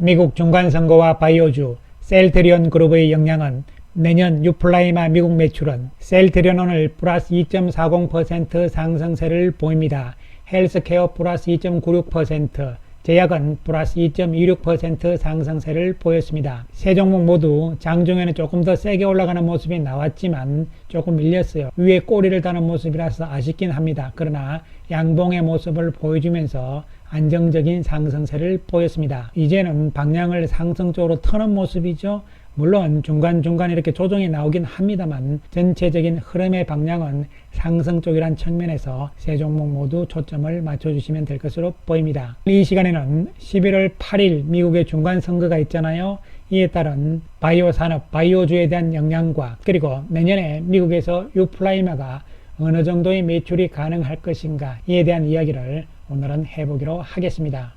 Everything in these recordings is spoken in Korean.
미국 중간선거와 바이오주 셀트리온 그룹의 영향은 내년 유플라이마 미국 매출은 셀트리온 오늘 플러스 2.40% 상승세를 보입니다. 헬스케어 플러스 2.96%, 제약은 플러스 2.26% 상승세를 보였습니다. 세 종목 모두 장중에는 조금 더 세게 올라가는 모습이 나왔지만 조금 밀렸어요. 위에 꼬리를 다는 모습이라서 아쉽긴 합니다. 그러나 양봉의 모습을 보여주면서 안정적인 상승세를 보였습니다. 이제는 방향을 상승 쪽으로 터는 모습이죠. 물론 중간중간 이렇게 조정이 나오긴 합니다만 전체적인 흐름의 방향은 상승 쪽이란 측면에서 세 종목 모두 초점을 맞춰주시면 될 것으로 보입니다. 이 시간에는 11월 8일 미국의 중간선거가 있잖아요. 이에 따른 바이오 산업, 바이오주에 대한 영향과 그리고 내년에 미국에서 유플라이마가 어느 정도의 매출이 가능할 것인가 이에 대한 이야기를 오늘은 해보기로 하겠습니다.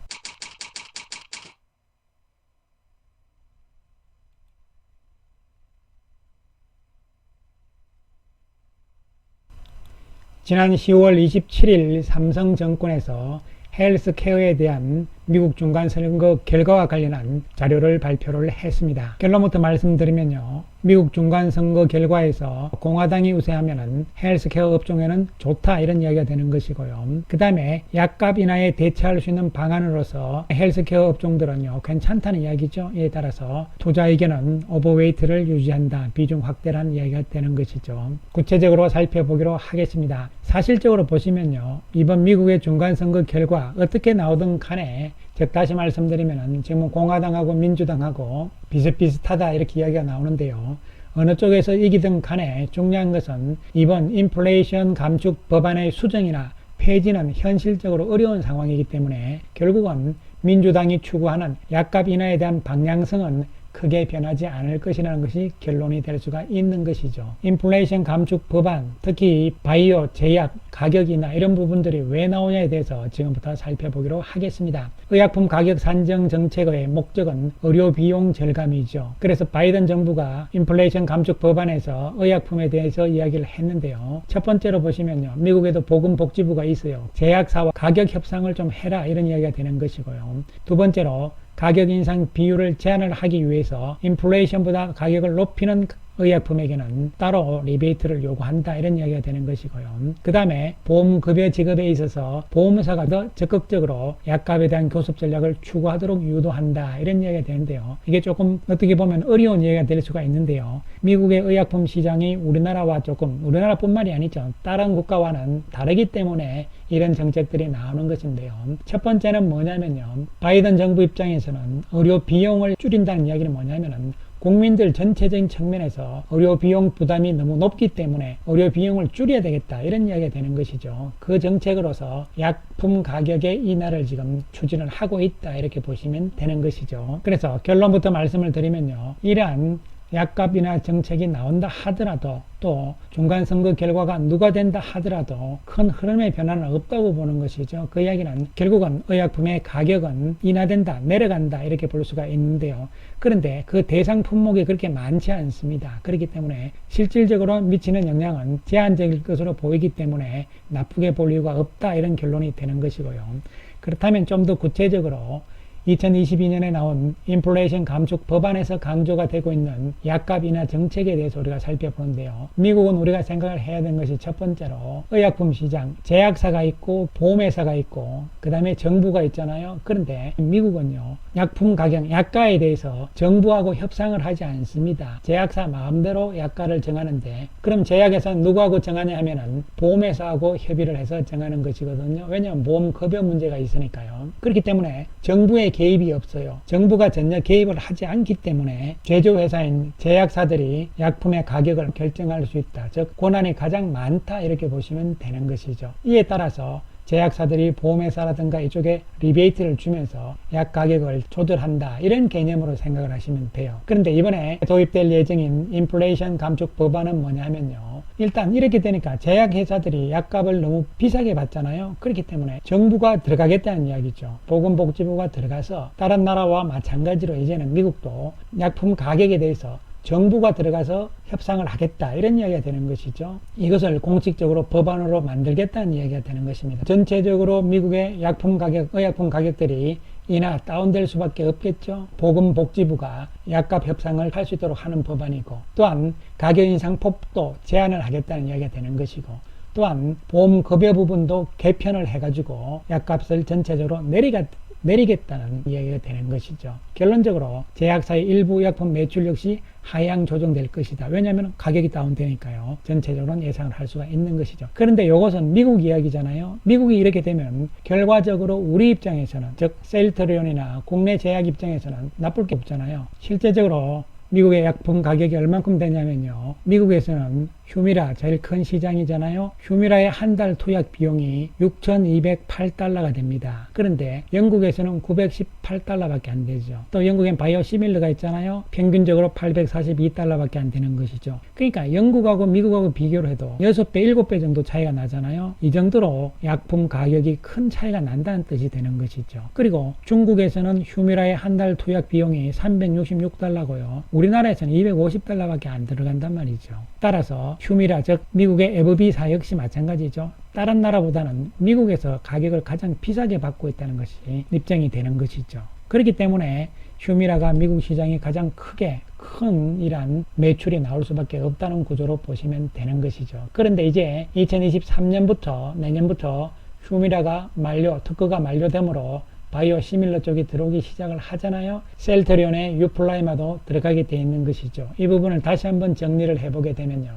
지난 10월 27일 삼성증권에서 헬스케어에 대한 미국 중간선거 결과와 관련한 자료를 발표를 했습니다. 결론부터 말씀드리면요. 미국 중간선거 결과에서 공화당이 우세하면은 헬스케어 업종에는 좋다 이런 이야기가 되는 것이고요. 그 다음에 약값 인하에 대처할 수 있는 방안으로서 헬스케어 업종들은요 괜찮다는 이야기죠. 이에 따라서 투자 의견은 오버웨이트를 유지한다, 비중 확대라는 이야기가 되는 것이죠. 구체적으로 살펴보기로 하겠습니다. 사실적으로 보시면요 이번 미국의 중간선거 결과 어떻게 나오든 간에 즉 다시 말씀드리면 지금 공화당하고 민주당하고 비슷비슷하다 이렇게 이야기가 나오는데요. 어느 쪽에서 이기든 간에 중요한 것은 이번 인플레이션 감축 법안의 수정이나 폐지는 현실적으로 어려운 상황이기 때문에 결국은 민주당이 추구하는 약값 인하에 대한 방향성은 크게 변하지 않을 것이라는 것이 결론이 될 수가 있는 것이죠. 인플레이션 감축 법안, 특히 바이오, 제약, 가격 인하 이런 부분들이 왜 나오냐에 대해서 지금부터 살펴보기로 하겠습니다. 의약품 가격 산정 정책의 목적은 의료 비용 절감이죠. 그래서 바이든 정부가 인플레이션 감축 법안에서 의약품에 대해서 이야기를 했는데요. 첫 번째로 보시면요. 미국에도 보건복지부가 있어요. 제약사와 가격 협상을 좀 해라 이런 이야기가 되는 것이고요. 두 번째로 가격 인상 비율을 제한을 하기 위해서 인플레이션보다 가격을 높이는 의약품에게는 따로 리베이트를 요구한다 이런 이야기가 되는 것이고요. 그 다음에 보험급여 지급에 있어서 보험사가 더 적극적으로 약값에 대한 교섭 전략을 추구하도록 유도한다 이런 이야기가 되는데요. 이게 조금 어떻게 보면 어려운 이야기가 될 수가 있는데요. 미국의 의약품 시장이 우리나라와 조금 우리나라뿐만이 아니죠. 다른 국가와는 다르기 때문에 이런 정책들이 나오는 것인데요. 첫 번째는 뭐냐면요. 바이든 정부 입장에서는 의료 비용을 줄인다는 이야기는 뭐냐면은 국민들 전체적인 측면에서 의료 비용 부담이 너무 높기 때문에 의료 비용을 줄여야 되겠다 이런 이야기가 되는 것이죠. 그 정책으로서 약품 가격의 인하를 지금 추진을 하고 있다 이렇게 보시면 되는 것이죠. 그래서 결론부터 말씀을 드리면요. 이러한 약값 인하 정책이 나온다 하더라도 또 중간선거 결과가 누가 된다 하더라도 큰 흐름의 변화는 없다고 보는 것이죠. 그 이야기는 결국은 의약품의 가격은 인하된다, 내려간다 이렇게 볼 수가 있는데요. 그런데 그 대상 품목이 그렇게 많지 않습니다. 그렇기 때문에 실질적으로 미치는 영향은 제한적일 것으로 보이기 때문에 나쁘게 볼 이유가 없다 이런 결론이 되는 것이고요. 그렇다면 좀 더 구체적으로 2022년에 나온 인플레이션 감축 법안에서 강조가 되고 있는 약값 인하 정책에 대해서 우리가 살펴보는데요. 미국은 우리가 생각을 해야 되는 것이 첫 번째로 의약품 시장, 제약사가 있고 보험회사가 있고 그 다음에 정부가 있잖아요. 그런데 미국은요. 약품 가격, 약가에 대해서 정부하고 협상을 하지 않습니다. 제약사 마음대로 약가를 정하는데 그럼 제약회사는 누구하고 정하냐 하면은 보험회사하고 협의를 해서 정하는 것이거든요. 왜냐하면 보험급여 문제가 있으니까요. 그렇기 때문에 정부의 개입이 없어요. 정부가 전혀 개입을 하지 않기 때문에 제조회사인 제약사들이 약품의 가격을 결정할 수 있다. 즉 권한이 가장 많다 이렇게 보시면 되는 것이죠. 이에 따라서 제약사들이 보험회사라든가 이쪽에 리베이트를 주면서 약 가격을 조절한다 이런 개념으로 생각을 하시면 돼요. 그런데 이번에 도입될 예정인 인플레이션 감축 법안은 뭐냐면요. 일단 이렇게 되니까 제약회사들이 약값을 너무 비싸게 받잖아요. 그렇기 때문에 정부가 들어가겠다는 이야기죠. 보건복지부가 들어가서 다른 나라와 마찬가지로 이제는 미국도 약품 가격에 대해서 정부가 들어가서 협상을 하겠다 이런 이야기가 되는 것이죠. 이것을 공식적으로 법안으로 만들겠다는 이야기가 되는 것입니다. 전체적으로 미국의 약품 가격, 의약품 가격들이 인하 다운될 수밖에 없겠죠. 보건복지부가 약값 협상을 할 수 있도록 하는 법안이고, 또한 가격 인상 폭도 제한을 하겠다는 이야기가 되는 것이고, 또한 보험급여 부분도 개편을 해가지고 약값을 전체적으로 내리겠다는 이야기가 되는 것이죠. 결론적으로 제약사의 일부 의약품 매출 역시 하향 조정될 것이다. 왜냐하면 가격이 다운되니까요. 전체적으로는 예상을 할 수가 있는 것이죠. 그런데 이것은 미국 이야기잖아요. 미국이 이렇게 되면 결과적으로 우리 입장에서는, 즉 셀트리온이나 국내 제약 입장에서는 나쁠 게 없잖아요. 실제적으로 미국의 약품 가격이 얼만큼 되냐면요, 미국에서는 휴미라 제일 큰 시장이잖아요. 휴미라의 한 달 투약 비용이 6,208달러가 됩니다. 그런데 영국에서는 918달러 밖에 안 되죠. 또 영국엔 바이오시밀러가 있잖아요. 평균적으로 842달러 밖에 안 되는 것이죠. 그러니까 영국하고 미국하고 비교를 해도 6배, 7배 정도 차이가 나잖아요. 이 정도로 약품 가격이 큰 차이가 난다는 뜻이 되는 것이죠. 그리고 중국에서는 휴미라의 한 달 투약 비용이 366달러고요. 우리나라에서는 250달러 밖에 안 들어간단 말이죠. 따라서 휴미라, 즉 미국의 에브비사 역시 마찬가지죠. 다른 나라보다는 미국에서 가격을 가장 비싸게 받고 있다는 것이 입증이 되는 것이죠. 그렇기 때문에 휴미라가 미국 시장이 가장 큰 이란 매출이 나올 수밖에 없다는 구조로 보시면 되는 것이죠. 그런데 이제 2023년부터 내년부터 휴미라가 특허가 만료되므로 바이오시밀러 쪽이 들어오기 시작을 하잖아요. 셀트리온의 유플라이마도 들어가게 되어 있는 것이죠. 이 부분을 다시 한번 정리를 해보게 되면요,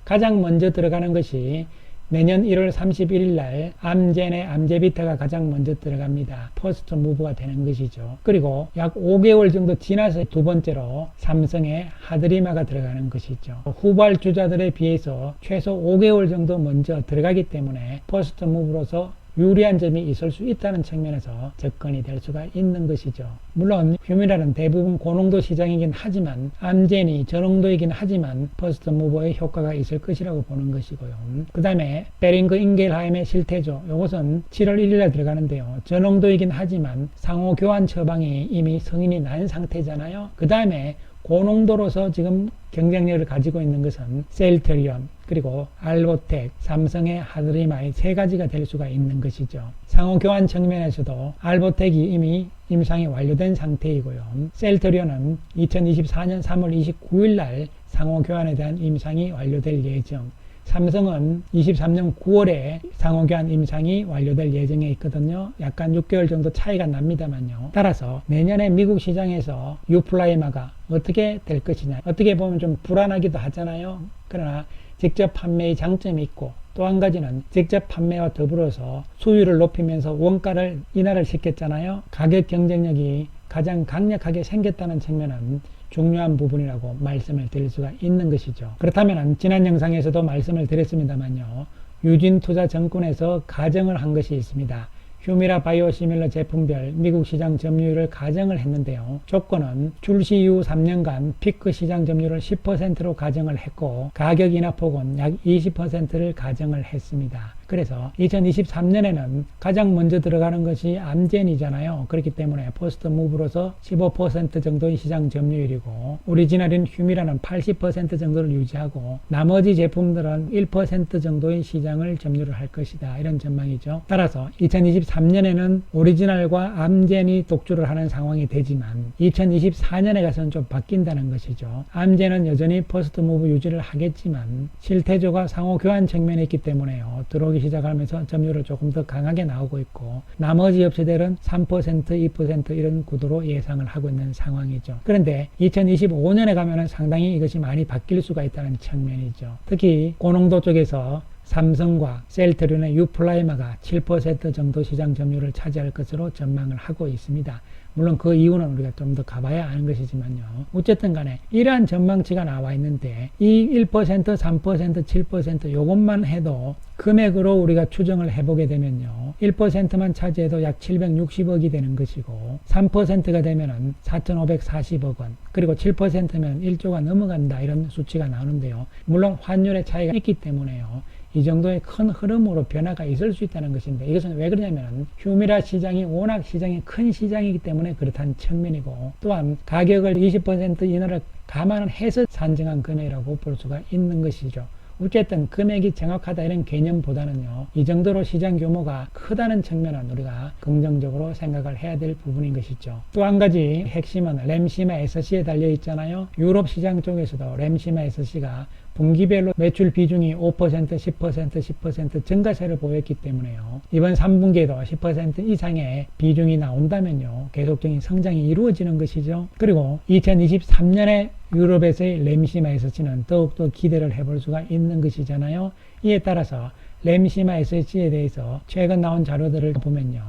가장 먼저 들어가는 것이 내년 1월 31일 날 암젠의 암제비타가 가장 먼저 들어갑니다. 퍼스트 무브가 되는 것이죠. 그리고 약 5개월 정도 지나서 두 번째로 삼성의 하드리마가 들어가는 것이죠. 후발주자들에 비해서 최소 5개월 정도 먼저 들어가기 때문에 퍼스트 무브로서 유리한 점이 있을 수 있다는 측면에서 접근이 될 수가 있는 것이죠. 물론 휴미라는 대부분 고농도 시장이긴 하지만, 암젠이 저농도이긴 하지만 퍼스트 무버의 효과가 있을 것이라고 보는 것이고요. 그 다음에 베링거 인겔하임의 실태조, 이것은 7월 1일에 들어가는데요. 저농도이긴 하지만 상호 교환 처방이 이미 승인이 난 상태잖아요. 그 다음에 고농도로서 지금 경쟁력을 가지고 있는 것은 셀트리온, 그리고 알보텍, 삼성의 하드리마의 세 가지가 될 수가 있는 것이죠. 상호 교환 측면에서도 알보텍이 이미 임상이 완료된 상태이고요. 셀트리온은 2024년 3월 29일 날 상호 교환에 대한 임상이 완료될 예정. 삼성은 23년 9월에 상호교환 임상이 완료될 예정에 있거든요. 약간 6개월 정도 차이가 납니다만요. 따라서 내년에 미국 시장에서 유플라이마가 어떻게 될 것이냐, 어떻게 보면 좀 불안하기도 하잖아요. 그러나 직접 판매의 장점이 있고, 또 한 가지는 직접 판매와 더불어서 수율을 높이면서 원가를 인하를 시켰잖아요. 가격 경쟁력이 가장 강력하게 생겼다는 측면은 중요한 부분이라고 말씀을 드릴 수가 있는 것이죠. 그렇다면 지난 영상에서도 말씀을 드렸습니다만요, 유진투자증권에서 가정을 한 것이 있습니다. 휴미라 바이오시밀러 제품별 미국 시장 점유율을 가정을 했는데요. 조건은 출시 이후 3년간 피크 시장 점유율을 10%로 가정을 했고, 가격 인하폭은 약 20%를 가정을 했습니다. 그래서 2023년에는 가장 먼저 들어가는 것이 암젠이잖아요. 그렇기 때문에 퍼스트 무브로서 15% 정도의 시장 점유율이고, 오리지널인 휴미라는 80% 정도를 유지하고, 나머지 제품들은 1% 정도의 시장을 점유를 할 것이다. 이런 전망이죠. 따라서 2023년에는 오리지널과 암젠이 독주를 하는 상황이 되지만 2024년에 가서는 좀 바뀐다는 것이죠. 암젠은 여전히 퍼스트 무브 유지를 하겠지만 실태조가 상호 교환 측면에 있기 때문에요, 들어오기 시작하면서 점유율을 조금 더 강하게 나오고 있고, 나머지 업체들은 3%, 2% 이런 구도로 예상을 하고 있는 상황이죠. 그런데 2025년에 가면은 상당히 이것이 많이 바뀔 수가 있다는 측면이죠. 특히 고농도 쪽에서 삼성과 셀트리온의 유플라이마가 7% 정도 시장 점유율을 차지할 것으로 전망을 하고 있습니다. 물론 그 이유는 우리가 좀 더 가봐야 아는 것이지만요. 어쨌든 간에 이러한 전망치가 나와 있는데, 이 1%, 3%, 7% 요것만 해도 금액으로 우리가 추정을 해보게 되면요, 1%만 차지해도 약 760억이 되는 것이고, 3%가 되면은 4,540억 원, 그리고 7%면 1조가 넘어간다, 이런 수치가 나오는데요. 물론 환율의 차이가 있기 때문에요, 이 정도의 큰 흐름으로 변화가 있을 수 있다는 것인데, 이것은 왜 그러냐면 휴미라 시장이 워낙 시장이 큰 시장이기 때문에 그렇다는 측면이고, 또한 가격을 20% 인하를 감안해서 산정한 금액이라고 볼 수가 있는 것이죠. 어쨌든 금액이 정확하다 이런 개념보다는요, 이 정도로 시장 규모가 크다는 측면은 우리가 긍정적으로 생각을 해야 될 부분인 것이죠. 또 한 가지 핵심은 램시마 SC에 달려 있잖아요. 유럽 시장 쪽에서도 램시마 SC가 분기별로 매출 비중이 5%, 10%, 10% 증가세를 보였기 때문에요. 이번 3분기에도 10% 이상의 비중이 나온다면요, 계속적인 성장이 이루어지는 것이죠. 그리고 2023년에 유럽에서의 램시마 SC는 더욱더 기대를 해볼 수가 있는 것이잖아요. 이에 따라서 램시마 SC에 대해서 최근 나온 자료들을 보면요,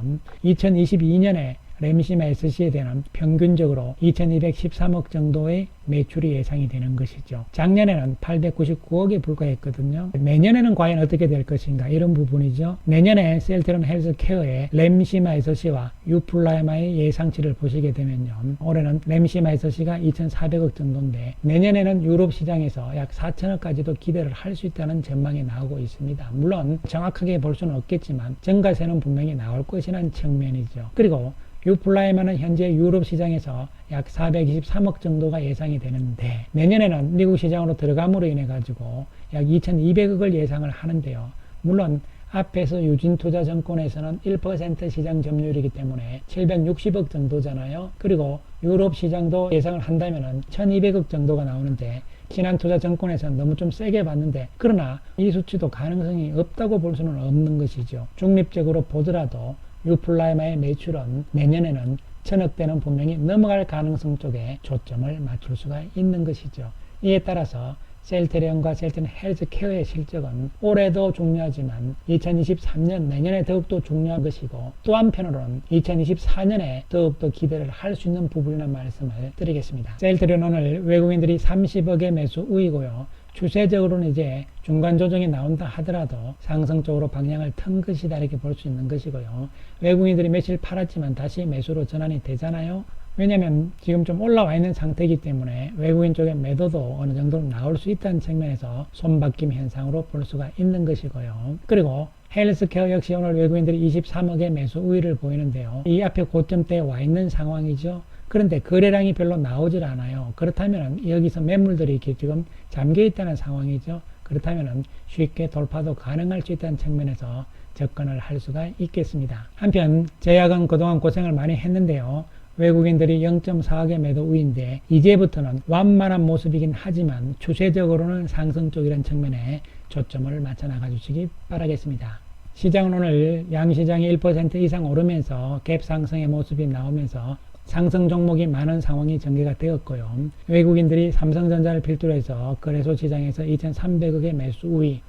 2022년에 램시마 SC에 대한 평균적으로 2213억 정도의 매출이 예상이 되는 것이죠. 작년에는 899억에 불과했거든요. 내년에는 과연 어떻게 될 것인가, 이런 부분이죠. 내년에 셀트리온 헬스케어의 램시마 SC와 유플라이마의 예상치를 보시게 되면요, 올해는 램시마 SC가 2400억 정도인데 내년에는 유럽 시장에서 약 4000억까지도 기대를 할 수 있다는 전망이 나오고 있습니다. 물론 정확하게 볼 수는 없겠지만 증가세는 분명히 나올 것이라는 측면이죠. 그리고 유플라이마는 현재 유럽 시장에서 약 423억 정도가 예상이 되는데 내년에는 미국 시장으로 들어감으로 인해 가지고 약 2200억을 예상을 하는데요. 물론 앞에서 유진투자증권에서는 1% 시장 점유율이기 때문에 760억 정도잖아요. 그리고 유럽 시장도 예상을 한다면 1200억 정도가 나오는데 신한투자증권에서는 너무 좀 세게 봤는데, 그러나 이 수치도 가능성이 없다고 볼 수는 없는 것이죠. 중립적으로 보더라도 유플라이마의 매출은 내년에는 1000억대는 분명히 넘어갈 가능성 쪽에 초점을 맞출 수가 있는 것이죠. 이에 따라서 셀트리온과 셀트리온 헬스케어의 실적은 올해도 중요하지만 2023년 내년에 더욱더 중요한 것이고, 또 한편으로는 2024년에 더욱더 기대를 할 수 있는 부분이라는 말씀을 드리겠습니다. 셀트리온 오늘 외국인들이 30억의 매수 우이고요, 추세적으로는 이제 중간 조정이 나온다 하더라도 상승적으로 방향을 튼 것이다 이렇게 볼 수 있는 것이고요. 외국인들이 며칠 팔았지만 다시 매수로 전환이 되잖아요. 왜냐하면 지금 좀 올라와 있는 상태이기 때문에 외국인 쪽의 매도도 어느 정도 나올 수 있다는 측면에서 손바뀜 현상으로 볼 수가 있는 것이고요. 그리고 헬스케어 역시 오늘 외국인들이 23억의 매수 우위를 보이는데요. 이 앞에 고점대에 와 있는 상황이죠. 그런데 거래량이 별로 나오질 않아요. 그렇다면 여기서 매물들이 이렇게 지금 잠겨 있다는 상황이죠. 그렇다면 쉽게 돌파도 가능할 수 있다는 측면에서 접근을 할 수가 있겠습니다. 한편 제약은 그동안 고생을 많이 했는데요. 외국인들이 0.4억의 매도 우위인데 이제부터는 완만한 모습이긴 하지만 추세적으로는 상승 쪽이라는 측면에 초점을 맞춰 나가 주시기 바라겠습니다. 시장은 오늘 양시장이 1% 이상 오르면서 갭 상승의 모습이 나오면서 상승 종목이 많은 상황이 전개가 되었고요. 외국인들이 삼성전자를 필두로 해서 거래소 시장에서 2300억의 매수 우위,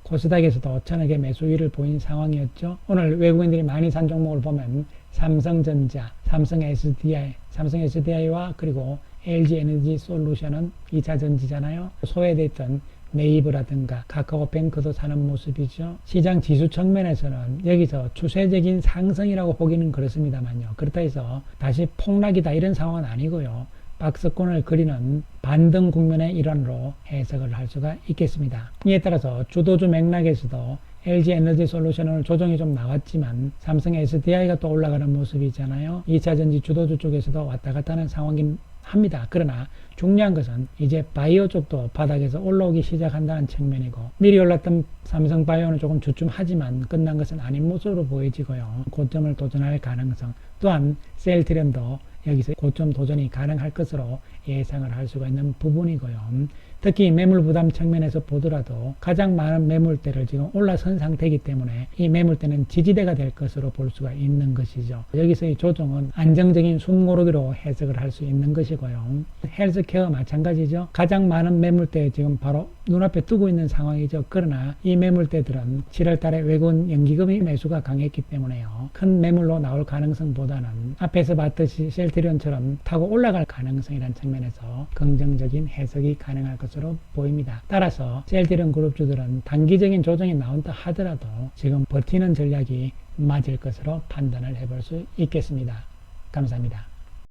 코스닥에서도 1000억의 매수 우위를 보인 상황이었죠. 오늘 외국인들이 많이 산 종목을 보면 삼성전자, 삼성 SDI와 그리고 LG 에너지 솔루션은 2차 전지잖아요. 소외됐던 네이버라든가 카카오뱅크도 사는 모습이죠. 시장 지수 측면에서는 여기서 추세적인 상승이라고 보기는 그렇습니다만요. 그렇다 해서 다시 폭락이다 이런 상황은 아니고요. 박스권을 그리는 반등 국면의 일환으로 해석을 할 수가 있겠습니다. 이에 따라서 주도주 맥락에서도 LG 에너지 솔루션은 조정이 좀 나왔지만 삼성 SDI가 또 올라가는 모습이잖아요. 2차전지 주도주 쪽에서도 왔다 갔다 하는 상황인 합니다. 그러나 중요한 것은 이제 바이오 쪽도 바닥에서 올라오기 시작한다는 측면이고, 미리 올랐던 삼성바이오는 조금 주춤하지만 끝난 것은 아닌 모습으로 보여지고요. 고점을 도전할 가능성, 또한 셀트리온도 여기서 고점 도전이 가능할 것으로 예상을 할 수가 있는 부분이고요. 특히 매물 부담 측면에서 보더라도 가장 많은 매물대를 지금 올라선 상태이기 때문에 이 매물대는 지지대가 될 것으로 볼 수가 있는 것이죠. 여기서의 조정은 안정적인 숨고르기로 해석을 할 수 있는 것이고요. 헬스케어 마찬가지죠. 가장 많은 매물대 지금 바로 눈앞에 두고 있는 상황이죠. 그러나 이 매물대들은 7월 달에 외국인 연기금이 매수가 강했기 때문에요. 큰 매물로 나올 가능성보다는 앞에서 봤듯이 셀트리온처럼 타고 올라갈 가능성이라는 측면에서 긍정적인 해석이 가능할 것으로 보입니다. 따라서 셀트리온 그룹주들은 단기적인 조정이 나온다 하더라도 지금 버티는 전략이 맞을 것으로 판단을 해볼 수 있겠습니다. 감사합니다.